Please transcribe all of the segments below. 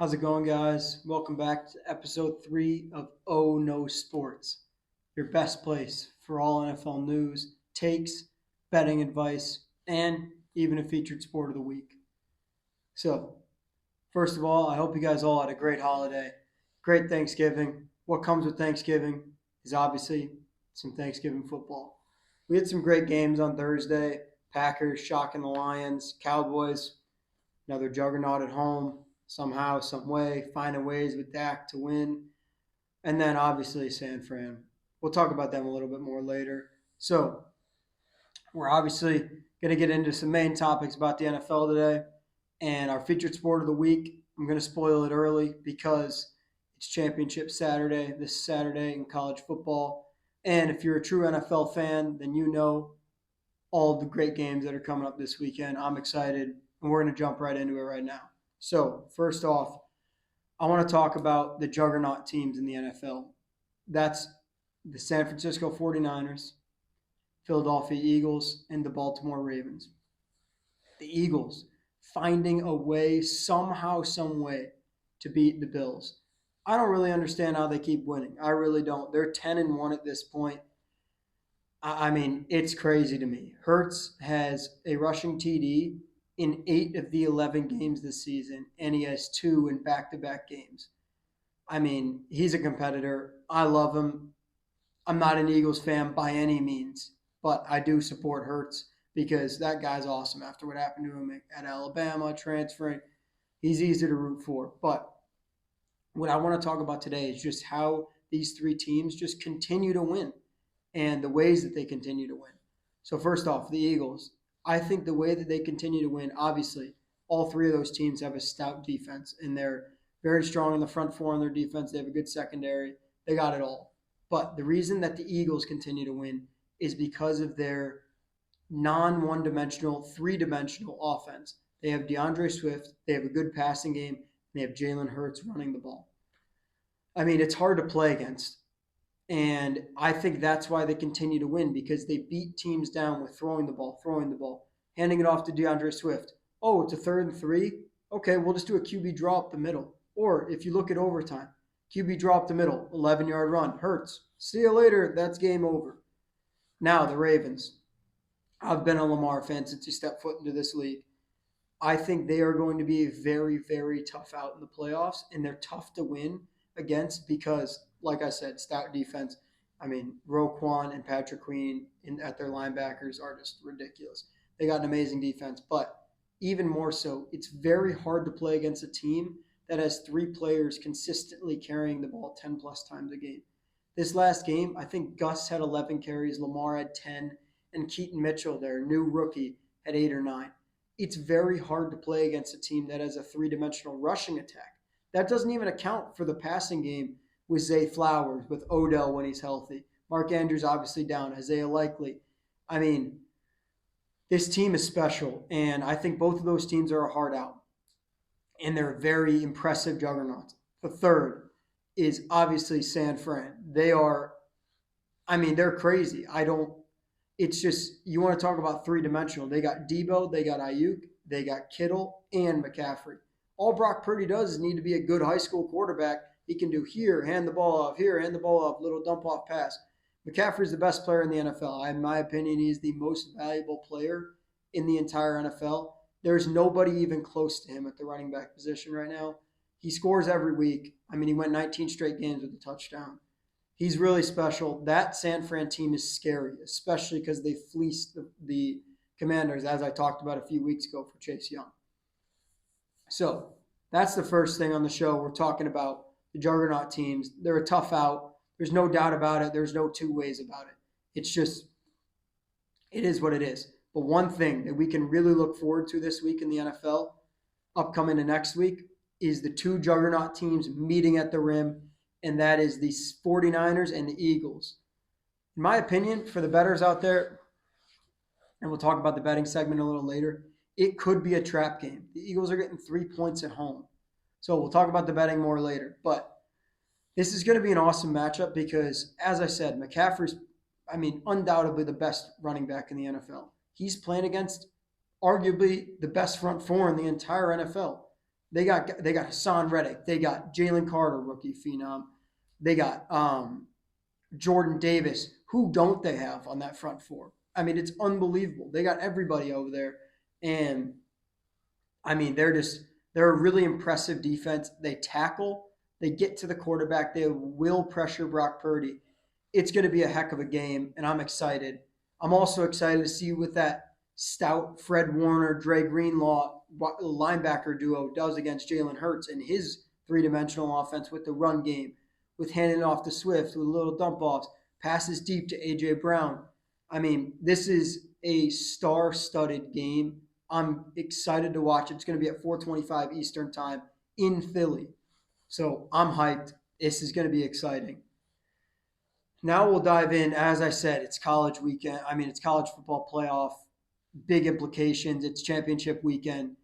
How's it going, guys? Welcome back to episode 3 of Oh No Sports, your best place for all NFL news, takes, betting advice, and even a featured sport of the week. So, first of all, I hope you guys all had a great holiday, great Thanksgiving. What comes with Thanksgiving is obviously some Thanksgiving football. We had some great games on Thursday. Packers shocking the Lions, Cowboys, another juggernaut at home, somehow, some way, finding ways with Dak to win. And then obviously San Fran. We'll talk about them a little bit more later. So we're obviously going to get into some main topics about the NFL today. And our featured sport of the week, I'm going to spoil it early because it's Championship Saturday, this Saturday in college football. And if you're a true NFL fan, then you know all the great games that are coming up this weekend. I'm excited, and we're going to jump right into it right now. So, first off, I want to talk about the juggernaut teams in the NFL. That's the San Francisco 49ers, Philadelphia Eagles, and the Baltimore Ravens. The Eagles finding a way, somehow, some way, to beat the Bills. I don't really understand how they keep winning. I really don't. They're 10-1 at this point. I mean, it's crazy to me. Hurts has a rushing TD in 8 of the 11 games this season, and he has 2 in back-to-back games. I mean, he's a competitor. I love him. I'm not an Eagles fan by any means, but I do support Hurts because that guy's awesome after what happened to him at Alabama, transferring. He's easy to root for. But what I want to talk about today is just how these three teams just continue to win and the ways that they continue to win. So first off, the Eagles. I think the way that they continue to win, obviously, all three of those teams have a stout defense, and they're very strong in the front four on their defense. They have a good secondary. They got it all. But the reason that the Eagles continue to win is because of their non-one-dimensional, three-dimensional offense. They have DeAndre Swift. They have a good passing game. And they have Jalen Hurts running the ball. I mean, it's hard to play against. And I think that's why they continue to win because they beat teams down with throwing the ball, handing it off to DeAndre Swift. Oh, it's a 3rd and 3. Okay, we'll just do a QB draw up the middle. Or if you look at overtime, QB draw up the middle, 11-yard run, Hurts. See you later. That's game over. Now, the Ravens. I've been a Lamar fan since he stepped foot into this league. I think they are going to be a very, very tough out in the playoffs, and they're tough to win against because, like I said, stout defense. I mean, Roquan and Patrick Queen at their linebackers are just ridiculous. They got an amazing defense, but even more so, it's very hard to play against a team that has 3 players consistently carrying the ball 10-plus times a game. This last game, I think Gus had 11 carries, Lamar had 10, and Keaton Mitchell, their new rookie, had 8 or 9. It's very hard to play against a team that has a 3-dimensional rushing attack. That doesn't even account for the passing game with Zay Flowers, with Odell when he's healthy. Mark Andrews obviously down, Isaiah Likely. I mean, this team is special, and I think both of those teams are a hard out. And they're very impressive juggernauts. The third is obviously San Fran. They're crazy. It's just, you want to talk about 3-dimensional. They got Debo, they got Ayuk, they got Kittle, and McCaffrey. All Brock Purdy does is need to be a good high school quarterback. He can do here, hand the ball off, here, hand the ball off, little dump off pass. McCaffrey's the best player in the NFL. In my opinion, he's the most valuable player in the entire NFL. There's nobody even close to him at the running back position right now. He scores every week. I mean, he went 19 straight games with a touchdown. He's really special. That San Fran team is scary, especially because they fleeced the Commanders, as I talked about a few weeks ago for Chase Young. So that's the first thing on the show. We're talking about the juggernaut teams. They're a tough out. There's no doubt about it. There's no two ways about it. It's just, it is what it is. But one thing that we can really look forward to this week in the NFL, upcoming to next week, is the 2 juggernaut teams meeting at the rim, and that is the 49ers and the Eagles. In my opinion, for the bettors out there, and we'll talk about the betting segment a little later, it could be a trap game. The Eagles are getting 3 points at home. So we'll talk about the betting more later. But this is going to be an awesome matchup because, as I said, McCaffrey's, undoubtedly the best running back in the NFL. He's playing against arguably the best front four in the entire NFL. They got Hassan Reddick. They got Jalen Carter, rookie phenom. They got Jordan Davis. Who don't they have on that front four? I mean, it's unbelievable. They got everybody over there, and I mean, they're a really impressive defense. They tackle, they get to the quarterback, they will pressure Brock Purdy. It's going to be a heck of a game, and I'm excited. I'm also excited to see what that stout Fred Warner, Dre Greenlaw linebacker duo does against Jalen Hurts and his three-dimensional offense with the run game, with handing off to Swift, with little dump offs, passes deep to A.J. Brown. I mean, this is a star-studded game. I'm excited to watch. It's going to be at 4:25 Eastern Time in Philly. So I'm hyped. This is going to be exciting. Now we'll dive in. As I said, it's college weekend. I mean, it's college football playoff, big implications. It's championship weekend.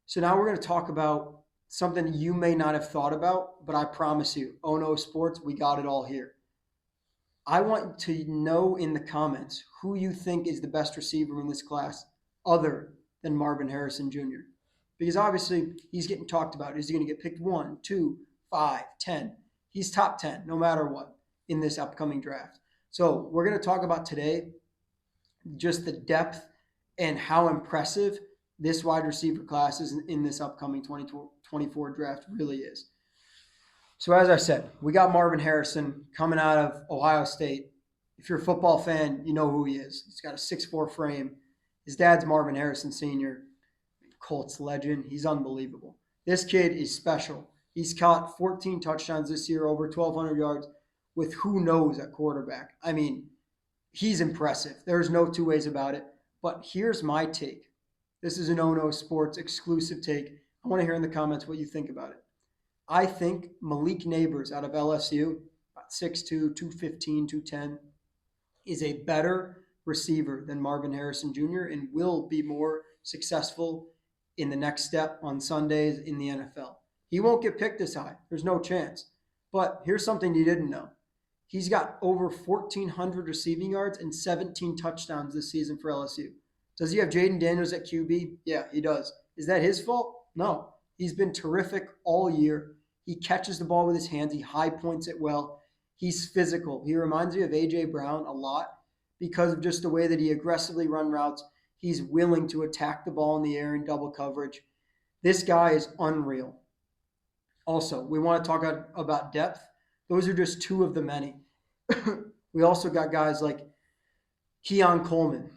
So now we're going to talk about something you may not have thought about, but I promise you, Oh No Sports, we got it all here. I want to know in the comments who you think is the best receiver in this class other than Marvin Harrison Jr. Because obviously he's getting talked about. Is he going to get picked 1, 2, 5, 10? He's top 10 no matter what in this upcoming draft. So we're going to talk about today just the depth and how impressive this wide receiver class is in this upcoming 2024 draft really is. So as I said, we got Marvin Harrison coming out of Ohio State. If you're a football fan, you know who he is. He's got a 6'4 frame. His dad's Marvin Harrison Sr., Colts legend. He's unbelievable. This kid is special. He's caught 14 touchdowns this year, over 1,200 yards, with who knows at quarterback. I mean, he's impressive. There's no two ways about it. But here's my take. This is an Oh No Sports exclusive take. I want to hear in the comments what you think about it. I think Malik Neighbors out of LSU, about 6'2", 215, 210, is a better receiver than Marvin Harrison Jr. and will be more successful in the next step on Sundays in the NFL. He won't get picked this high. There's no chance. But here's something you didn't know. He's got over 1,400 receiving yards and 17 touchdowns this season for LSU. Does he have Jaden Daniels at QB? Yeah, he does. Is that his fault? No. He's been terrific all year. He catches the ball with his hands. He high points it well. He's physical. He reminds me of A.J. Brown a lot because of just the way that he aggressively run routes. He's willing to attack the ball in the air in double coverage. This guy is unreal. Also, we want to talk about depth. Those are just two of the many. We also got guys like Keon Coleman.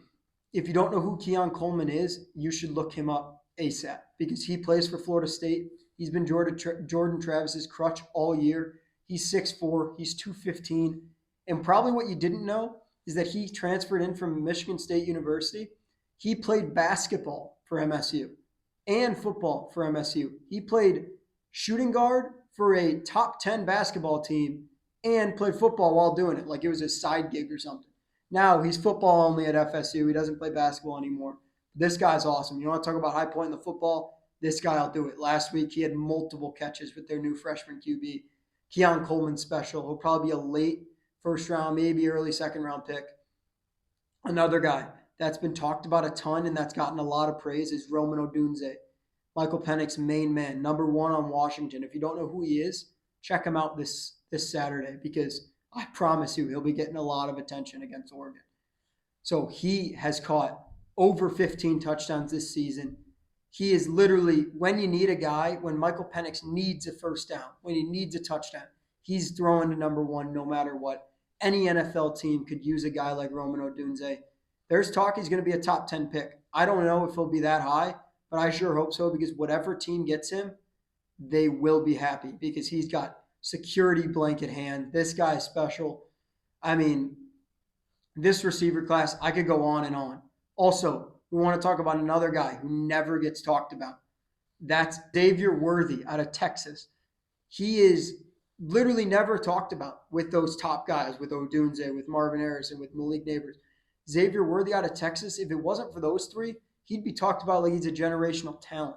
If you don't know who Keon Coleman is, you should look him up ASAP because he plays for Florida State. He's been Jordan Travis's crutch all year. He's 6'4", he's 215. And probably what you didn't know is that he transferred in from Michigan State University. He played basketball for MSU and football for MSU. He played shooting guard for a top 10 basketball team and played football while doing it, like it was a side gig or something. Now he's football only at FSU. He doesn't play basketball anymore. This guy's awesome. You want to talk about high point in the football? This guy will do it. Last week he had multiple catches with their new freshman QB. Keon Coleman special. He'll probably be a late first round, maybe early second round pick. Another guy that's been talked about a ton and that's gotten a lot of praise is Roman Odunze, Michael Penix's main man, number 1 on Washington. If you don't know who he is, check him out this Saturday because I promise you he'll be getting a lot of attention against Oregon. So he has caught over 15 touchdowns this season. He is literally, when you need a guy, when Michael Penix needs a first down, when he needs a touchdown, he's throwing to number 1 no matter what. Any NFL team could use a guy like Roman Odunze. There's talk he's going to be a top 10 pick. I don't know if he'll be that high, but I sure hope so because whatever team gets him, they will be happy because he's got security blanket hand. This guy is special. I mean, this receiver class, I could go on and on. Also, we want to talk about another guy who never gets talked about. That's Xavier Worthy out of Texas. He is literally never talked about with those top guys, with Odunze, with Marvin Harrison, with Malik Neighbors. Xavier Worthy out of Texas, if it wasn't for those three, he'd be talked about like he's a generational talent.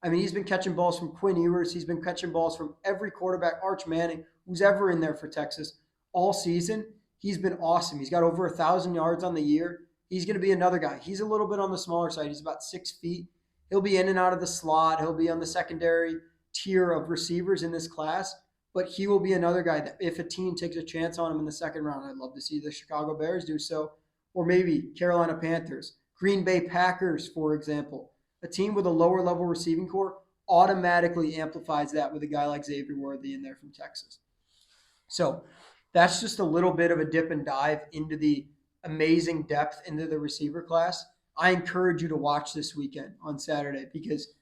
I mean, he's been catching balls from Quinn Ewers. He's been catching balls from every quarterback, Arch Manning, who's ever in there for Texas all season. He's been awesome. He's got over 1,000 yards on the year. He's going to be another guy. He's a little bit on the smaller side. He's about 6 feet. He'll be in and out of the slot. He'll be on the secondary tier of receivers in this class, but he will be another guy that if a team takes a chance on him in the second round, I'd love to see the Chicago Bears do so, or maybe Carolina Panthers, Green Bay Packers, for example. A team with a lower level receiving core automatically amplifies that with a guy like Xavier Worthy in there from Texas. So that's just a little bit of a dip and dive into the amazing depth into the receiver class. I encourage you to watch this weekend on Saturday because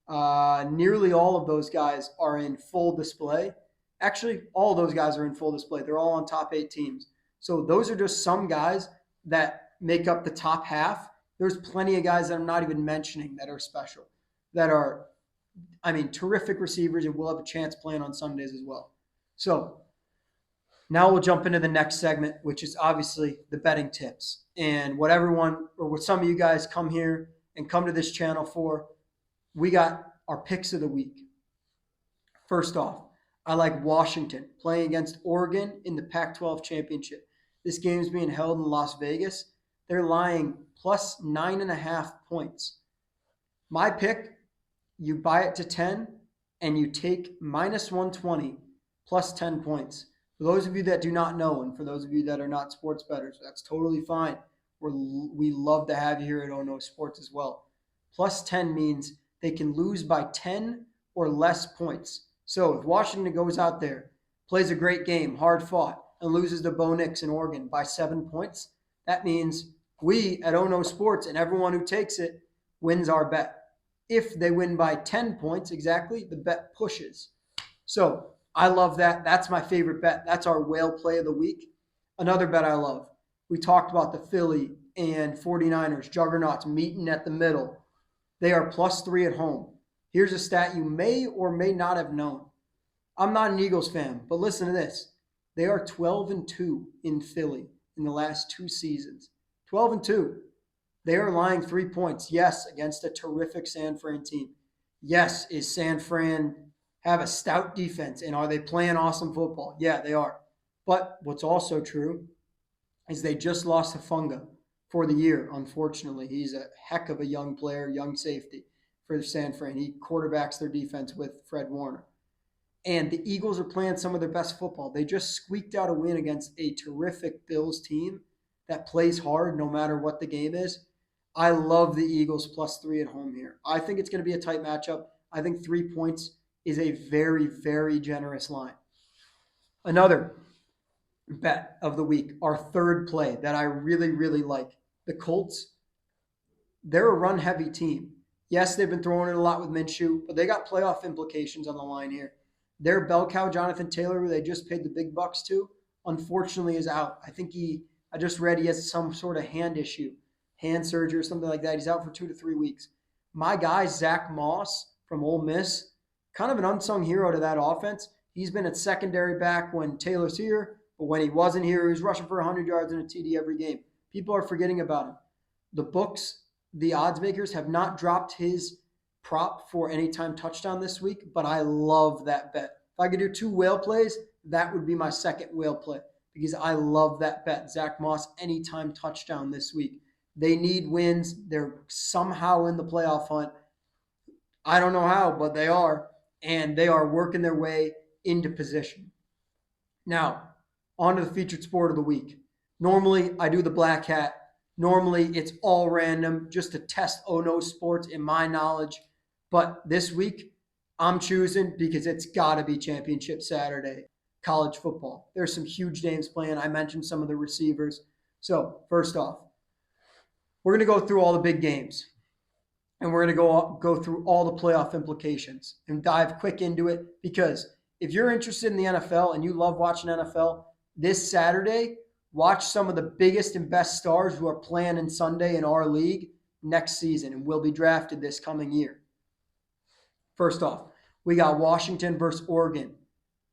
nearly all of those guys are in full display. Actually, all of those guys are in full display. They're all on top 8 teams. So those are just some guys that make up the top half. There's plenty of guys that I'm not even mentioning that are special, that are, terrific receivers and will have a chance playing on Sundays as well. So now we'll jump into the next segment, which is obviously the betting tips. And what some of you guys come here and come to this channel for, we got our picks of the week. First off, I like Washington playing against Oregon in the Pac-12 championship. This game is being held in Las Vegas. They're lying plus 9.5 points. My pick, you buy it to 10 and you take minus 120 plus 10 points. For those of you that do not know, and for those of you that are not sports bettors, that's totally fine. We love to have you here at Oh No Sports as well. Plus 10 means they can lose by 10 or less points. So if Washington goes out there, plays a great game, hard fought, and loses to Bo Nix in Oregon by 7 points, that means we at Oh No Sports and everyone who takes it wins our bet. If they win by 10 points exactly, the bet pushes. So I love that. That's my favorite bet. That's our whale play of the week. Another bet I love. We talked about the Philly and 49ers juggernauts meeting at the middle. They are plus 3 at home. Here's a stat you may or may not have known. I'm not an Eagles fan, but listen to this. They are 12-2 in Philly in the last 2 seasons. 12-2. They are lying 3 points, yes, against a terrific San Fran team. Yes, is San Fran have a stout defense, and are they playing awesome football? Yeah, they are. But what's also true is they just lost Hufanga for the year, unfortunately. He's a heck of a young player, young safety for San Fran. He quarterbacks their defense with Fred Warner. And the Eagles are playing some of their best football. They just squeaked out a win against a terrific Bills team that plays hard no matter what the game is. I love the Eagles plus 3 at home here. I think it's going to be a tight matchup. I think 3 points is a very, very generous line. Another bet of the week, our third play that I really, really like. The Colts, they're a run-heavy team. Yes, they've been throwing it a lot with Minshew, but they got playoff implications on the line here. Their bell cow, Jonathan Taylor, who they just paid the big bucks to, unfortunately is out. I just read he has some sort of hand issue, hand surgery or something like that. He's out for 2 to 3 weeks. My guy, Zach Moss from Ole Miss, kind of an unsung hero to that offense. He's been at secondary back when Taylor's here, but when he wasn't here, he was rushing for 100 yards and a TD every game. People are forgetting about him. The books, the odds makers, have not dropped his prop for anytime touchdown this week, but I love that bet. If I could do 2 whale plays, that would be my second whale play because I love that bet. Zach Moss, anytime touchdown this week. They need wins. They're somehow in the playoff hunt. I don't know how, but they are, and they are working their way into position. Now, on to the featured sport of the week. Normally, I do the black hat. Normally, it's all random just to test Oh No Sports in my knowledge. But this week, I'm choosing because it's got to be Championship Saturday, college football. There's some huge names playing. I mentioned some of the receivers. So, first off, we're going to go through all the big games. And we're going to go through all the playoff implications and dive quick into it because if you're interested in the NFL and you love watching NFL, this Saturday, watch some of the biggest and best stars who are playing in Sunday in our league next season and will be drafted this coming year. First off, we got Washington versus Oregon.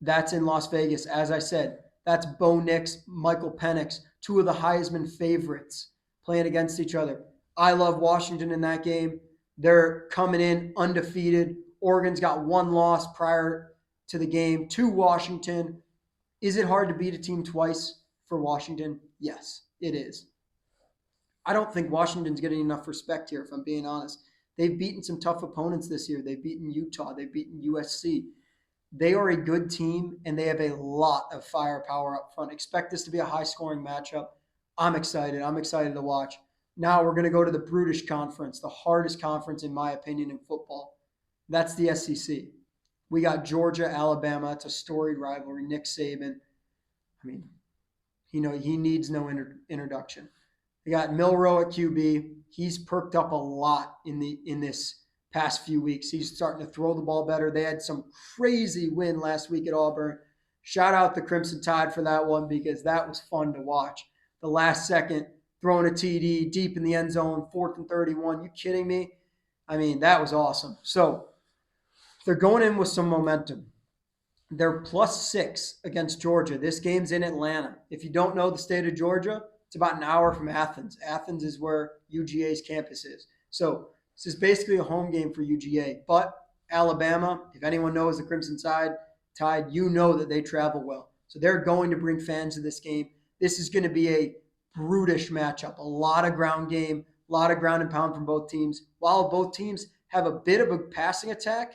That's in Las Vegas. As I said, that's Bo Nix, Michael Penix, 2 of the Heisman favorites playing against each other. I love Washington in that game. They're coming in undefeated. Oregon's got 1 loss prior to the game to Washington. Is it hard to beat a team twice for Washington? Yes, it is. I don't think Washington's getting enough respect here, if I'm being honest. They've beaten some tough opponents this year. They've beaten Utah. They've beaten USC. They are a good team, and they have a lot of firepower up front. Expect this to be a high-scoring matchup. I'm excited. I'm excited to watch. Now we're going to go to the brutish conference, the hardest conference, in my opinion, in football. That's the SEC. We got Georgia, Alabama. It's a storied rivalry. Nick Saban. I mean, he needs no introduction. We got Milroe at QB. He's perked up a lot in this past few weeks. He's starting to throw the ball better. They had some crazy win last week at Auburn. Shout out the Crimson Tide for that one because that was fun to watch. The last second, throwing a TD deep in the end zone, 4th and 31. You kidding me? I mean, that was awesome. So they're going in with some momentum. They're +6 against Georgia. This game's in Atlanta. If you don't know the state of Georgia, it's about an hour from Athens. Athens is where UGA's campus is. So this is basically a home game for UGA. But Alabama, if anyone knows the Crimson Tide, you know that they travel well. So they're going to bring fans to this game. This is going to be a brutish matchup. A lot of ground game, a lot of ground and pound from both teams. While both teams have a bit of a passing attack,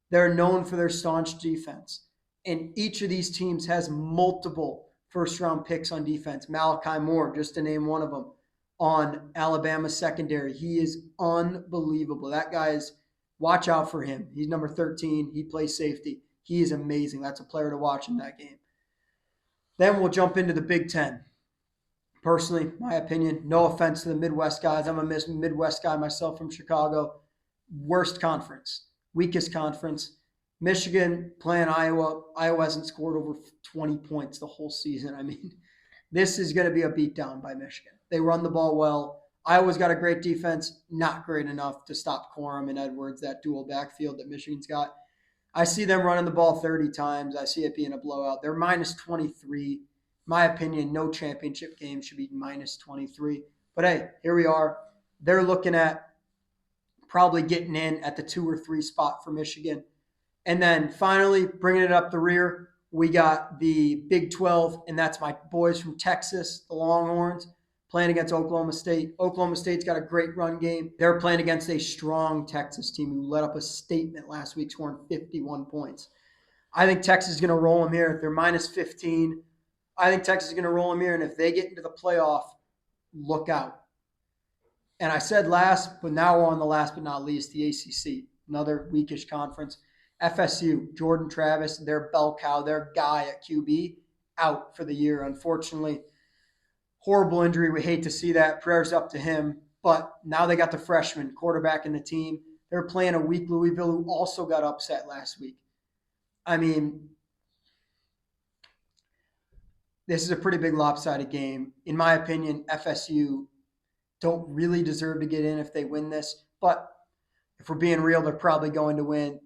they're known for their staunch defense. And each of these teams has multiple first-round picks on defense. Malachi Moore, just to name one of them, on Alabama's secondary. He is unbelievable. That guy is, watch out for him. He's number 13. He plays safety. He is amazing. That's a player to watch in that game. Then we'll jump into the Big Ten. Personally, my opinion, no offense to the Midwest guys. I'm a Midwest guy myself from Chicago. Worst conference. Weakest conference. Michigan playing Iowa. Iowa hasn't scored over 20 points the whole season. I mean, this is going to be a beatdown by Michigan. They run the ball well. Iowa's got a great defense, not great enough to stop Corum and Edwards, that dual backfield that Michigan's got. I see them running the ball 30 times. I see it being a blowout. They're -23. My opinion, no championship game should be -23. But hey, here we are. They're looking at probably getting in at the 2 or 3 spot for Michigan. And then finally, bringing it up the rear, we got the Big 12, and that's my boys from Texas, the Longhorns, playing against Oklahoma State. Oklahoma State's got a great run game. They're playing against a strong Texas team who let up a statement last week, scoring 51 points. I think Texas is going to roll them here. If they're -15, I think Texas is going to roll them here, and if they get into the playoff, look out. And I said last, but now we're on the last but not least, the ACC, another weakish conference. FSU, Jordan Travis, their bell cow, their guy at QB, out for the year. Unfortunately, horrible injury. We hate to see that. Prayers up to him. But now they got the freshman quarterback in the team. They're playing a weak Louisville who also got upset last week. I mean, this is a pretty big lopsided game. In my opinion, FSU don't really deserve to get in if they win this. But if we're being real, they're probably going to win.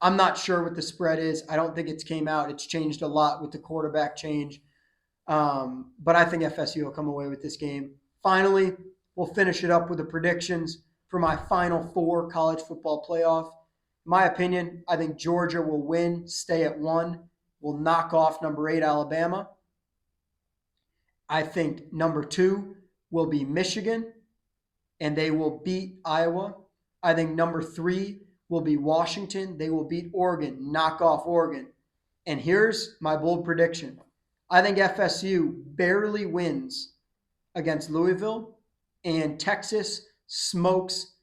I'm not sure what the spread is. I don't think it's came out. It's changed a lot with the quarterback change. But I think FSU will come away with this game. Finally, we'll finish it up with the predictions for my Final Four college football playoff. In my opinion, I think Georgia will win, stay at 1, will knock off number 8 Alabama. I think number 2 will be Michigan, and they will beat Iowa. I think number 3 will be Washington. They will beat Oregon, knock off Oregon. And here's my bold prediction. I think FSU barely wins against Louisville, and Texas smokes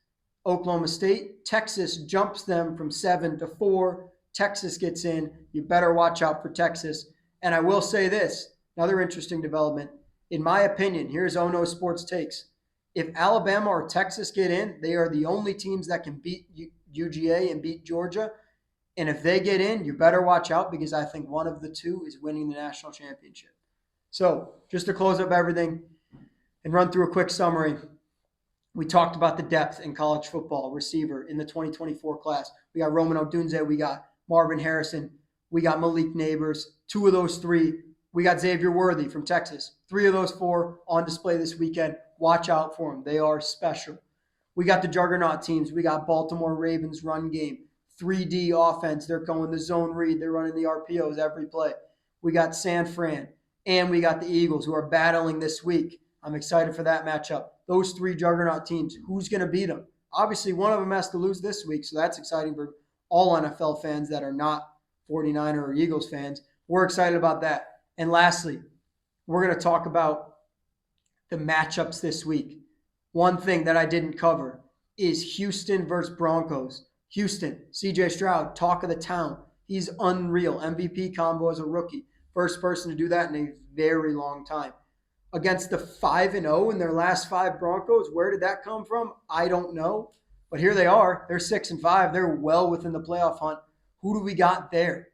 Oklahoma State. Texas jumps them from 7 to 4. Texas gets in. You better watch out for Texas. And I will say this, another interesting development. In my opinion, here's Ono Sports Takes. If Alabama or Texas get in, they are the only teams that can beat UGA and beat Georgia. And if they get in, you better watch out because I think one of the two is winning the national championship. So just to close up everything and run through a quick summary, we talked about the depth in college football receiver in the 2024 class. We got Roman Odunze, we got Marvin Harrison, we got Malik Neighbors. 2 of those 3, we got Xavier Worthy from Texas. 3 of those 4 on display this weekend. Watch out for them. They are special. We got the juggernaut teams. We got Baltimore Ravens run game, 3D offense. They're going the zone read. They're running the RPOs every play. We got San Fran, and we got the Eagles who are battling this week. I'm excited for that matchup. Those 3 juggernaut teams, who's going to beat them? Obviously, one of them has to lose this week, so that's exciting for all NFL fans that are not 49er or Eagles fans. We're excited about that. And lastly, we're going to talk about the matchups this week. One thing that I didn't cover is Houston versus Broncos. Houston, CJ Stroud, talk of the town. He's unreal. MVP combo as a rookie. First person to do that in a very long time. Against the 5-0 in their last 5 Broncos, where did that come from? I don't know. But here they are. They're 6-5. They're well within the playoff hunt. Who do we got there?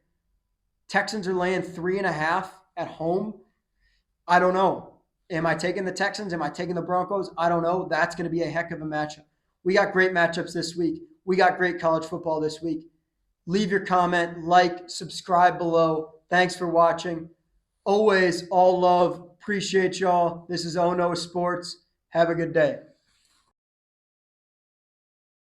Texans are laying 3.5 at home. I don't know. Am I taking the Texans? Am I taking the Broncos? I don't know. That's going to be a heck of a matchup. We got great matchups this week. We got great college football this week. Leave your comment, like, subscribe below. Thanks for watching. Always all love. Appreciate y'all. This is Oh No Sports. Have a good day.